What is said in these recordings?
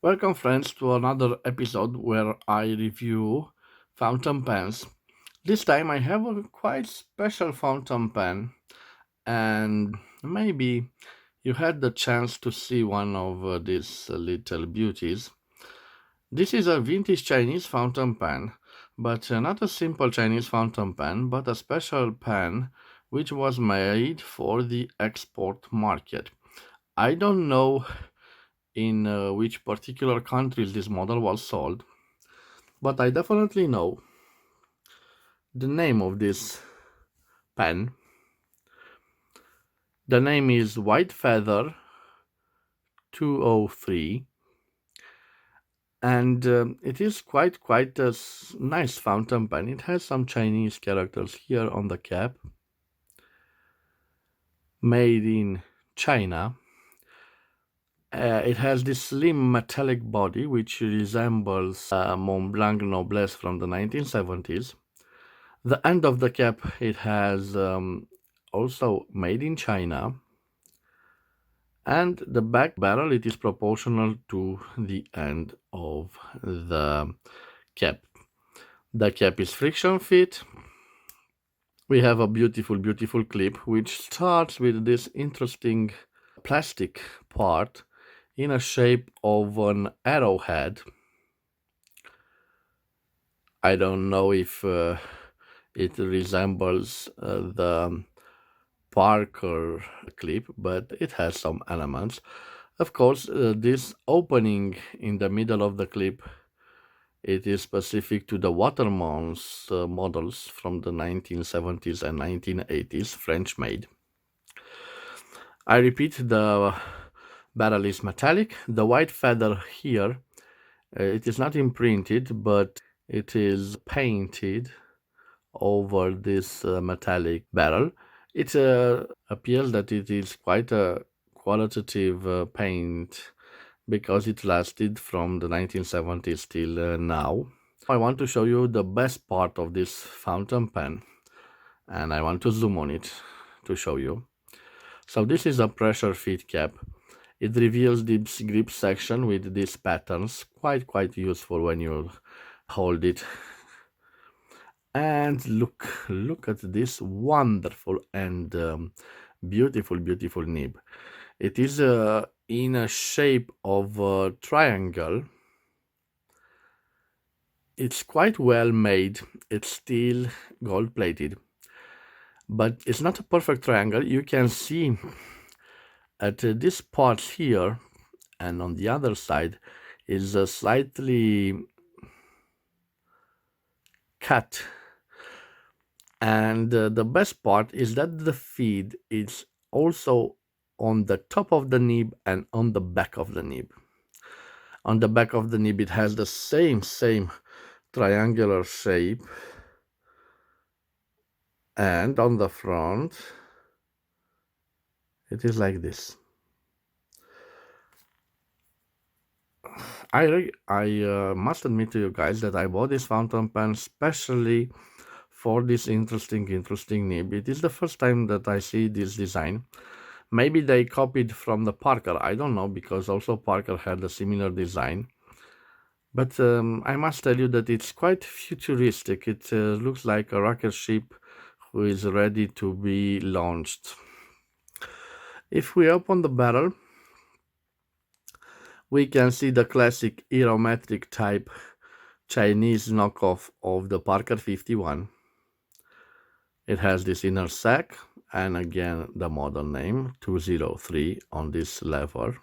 Welcome, friends, to another episode where I review fountain pens. This time I have a quite special fountain pen, and maybe you had the chance to see one of these little beauties. This is a vintage Chinese fountain pen, but not a simple Chinese fountain pen, but a special pen which was made for the export market. I don't know in which particular countries this model was sold, but I definitely know the name of this pen. The name is White Feather 203, and it is quite a nice fountain pen. It has some Chinese characters here on the cap, made in China. It has this slim metallic body which resembles Mont Blanc Noblesse from the 1970s. The end of the cap it has also made in China, and the back barrel it is proportional to the end of the cap. The cap is friction fit. We have a beautiful clip which starts with this interesting plastic part in a shape of an arrowhead. I don't know if it resembles the Parker clip, but it has some elements. Of course, this opening in the middle of the clip it is specific to the Watermans models from the 1970s and 1980s, French made. I repeat, the barrel is metallic. The white feather here, it is not imprinted, but it is painted over this metallic barrel. It appears that it is quite a qualitative paint because it lasted from the 1970s till now. I want to show you the best part of this fountain pen, and I want to zoom on it to show you. So this is a pressure fit cap. It reveals this grip section with these patterns, quite useful when you hold it. And look at this wonderful and beautiful nib. It is in a shape of a triangle. It's quite well made. It's still gold plated, but it's not a perfect triangle. You can see at this part here and on the other side is a slightly cut. And the best part is that the feed is also on the top of the nib and on the back of the nib. On the back of the nib it has the same triangular shape, and on the front it is like this. I must admit to you guys that I bought this fountain pen specially for this interesting nib. It is the first time that I see this design. Maybe they copied from the Parker, I don't know, because also Parker had a similar design. But I must tell you that it's quite futuristic. It looks like a rocket ship who is ready to be launched. If we open the barrel, we can see the classic aerometric type Chinese knockoff of the Parker 51. It has this inner sac and again the model name 203 on this lever.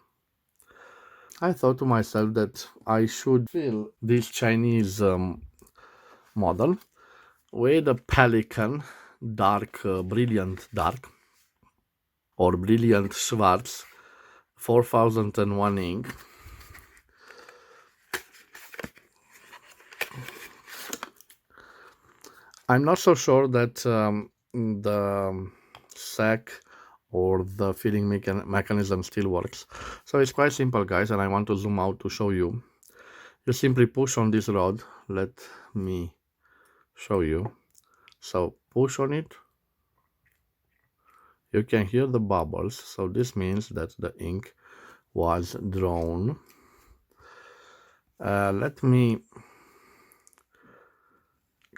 I thought to myself that I should fill this Chinese model with a Pelican dark, brilliant dark or brilliant Schwarz 4001 ink. I'm not so sure that the sac or the filling mechanism still works. So it's quite simple, guys, and I want to zoom out to show you. You simply push on this rod. Let me show you. So push on it. You can hear the bubbles. So this means that the ink was drawn. Let me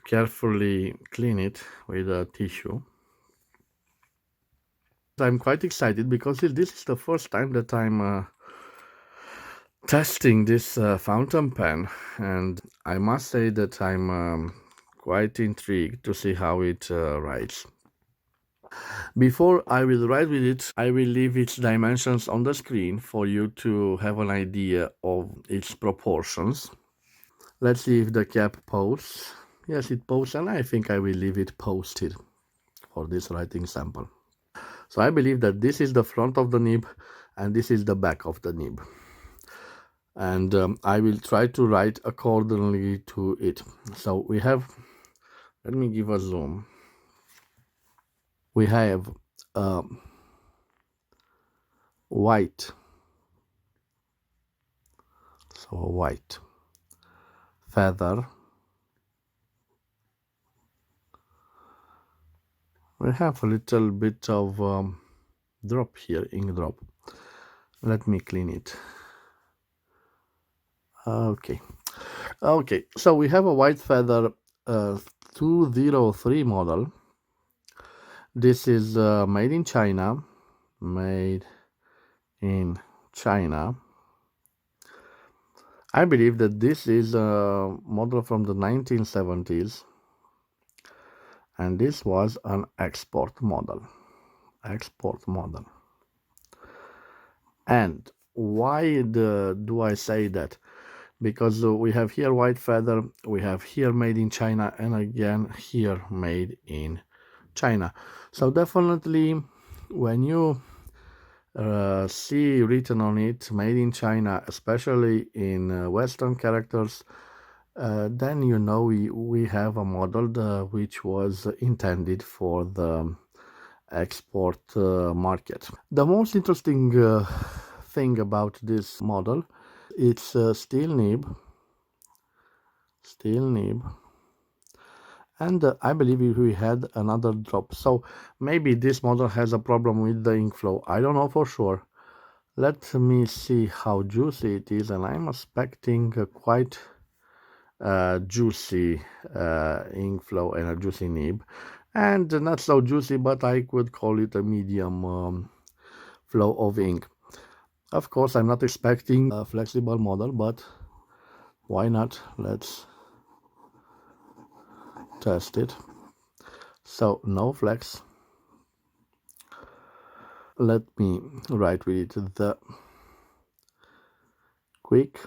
carefully clean it with a tissue. I'm quite excited because this is the first time that I'm testing this fountain pen, and I must say that I'm quite intrigued to see how it writes. Before I will write with it, I will leave its dimensions on the screen for you to have an idea of its proportions. Let's see if the cap posts. Yes, it posts, and I think I will leave it posted for this writing sample. So I believe that this is the front of the nib and this is the back of the nib. And I will try to write accordingly to it. So we have, let me give a zoom. We have white, so a white feather. We have a little bit of drop here, ink drop. Let me clean it. Okay. Okay, so we have a white feather 203 model. This is made in China. Made in China. I believe that this is a model from the 1970s, and this was an export model. Export model. And why do I say that? Because we have here white feather, we have here made in China, and again here made in China. So definitely when you see written on it made in China, especially in Western characters, then you know we have a model which was intended for the export market. The most interesting thing about this model, it's a steel nib, and I believe we had another drop. So maybe this model has a problem with the ink flow. I don't know for sure. Let me see how juicy it is, and I'm expecting a quite juicy ink flow and a juicy nib, and not so juicy, but I could call it a medium flow of ink. Of course, I'm not expecting a flexible model, but why not? Let's test it. So no flex. Let me write with it the quick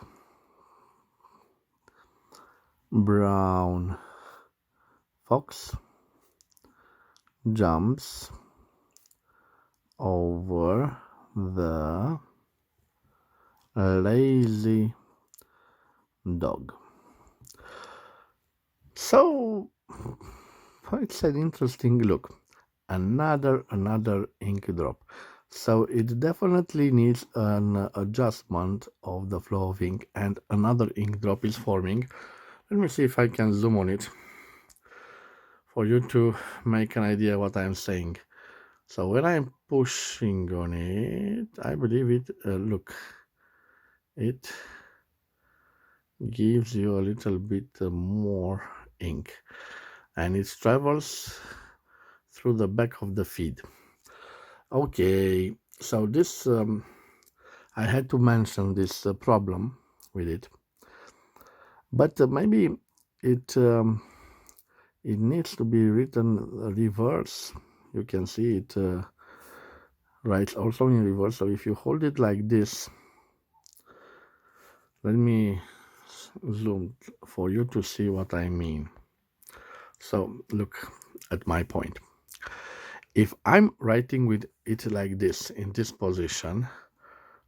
brown fox jumps over the lazy dog. So it's an interesting look. Another ink drop. So it definitely needs an adjustment of the flow of ink, and another ink drop is forming. Let me see if I can zoom on it for you to make an idea what I'm saying. So when I'm pushing on it, I believe it, look, it gives you a little bit more ink, and it travels through the back of the feed. Okay, so this I had to mention this problem with it, but maybe it it needs to be written reverse. You can see it writes also in reverse. So if you hold it like this, let me zoom for you to see what I mean. So look at my point. If I'm writing with it like this, in this position,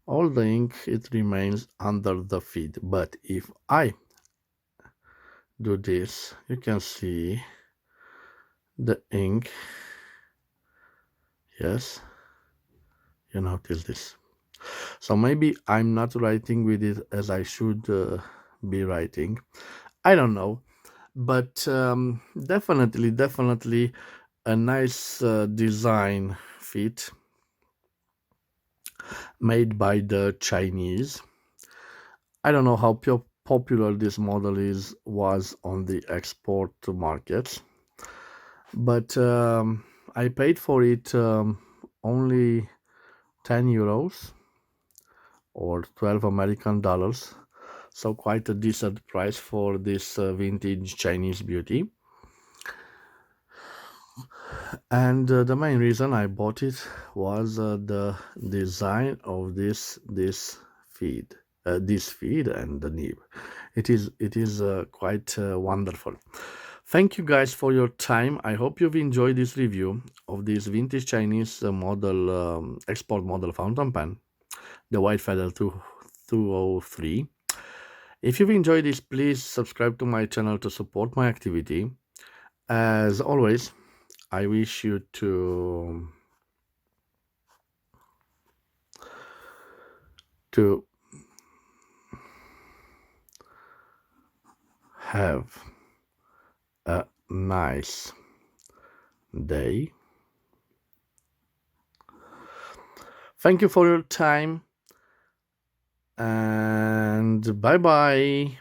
all the ink, it remains under the feed. But if I do this, you can see the ink. Yes, you notice this. So maybe I'm not writing with it as I should be writing. I don't know, but definitely a nice design fit made by the Chinese. I don't know how popular this model is was on the export markets, but I paid for it only 10 euros or 12 American dollars, so quite a decent price for this vintage Chinese beauty. And the main reason I bought it was the design of this feed and the nib. It is quite wonderful. Thank you guys for your time. I hope you've enjoyed this review of this vintage Chinese model export model fountain pen, the White Feather 203. If you've enjoyed this, please subscribe to my channel to support my activity. As always, I wish you to have a nice day. Thank you for your time and bye bye.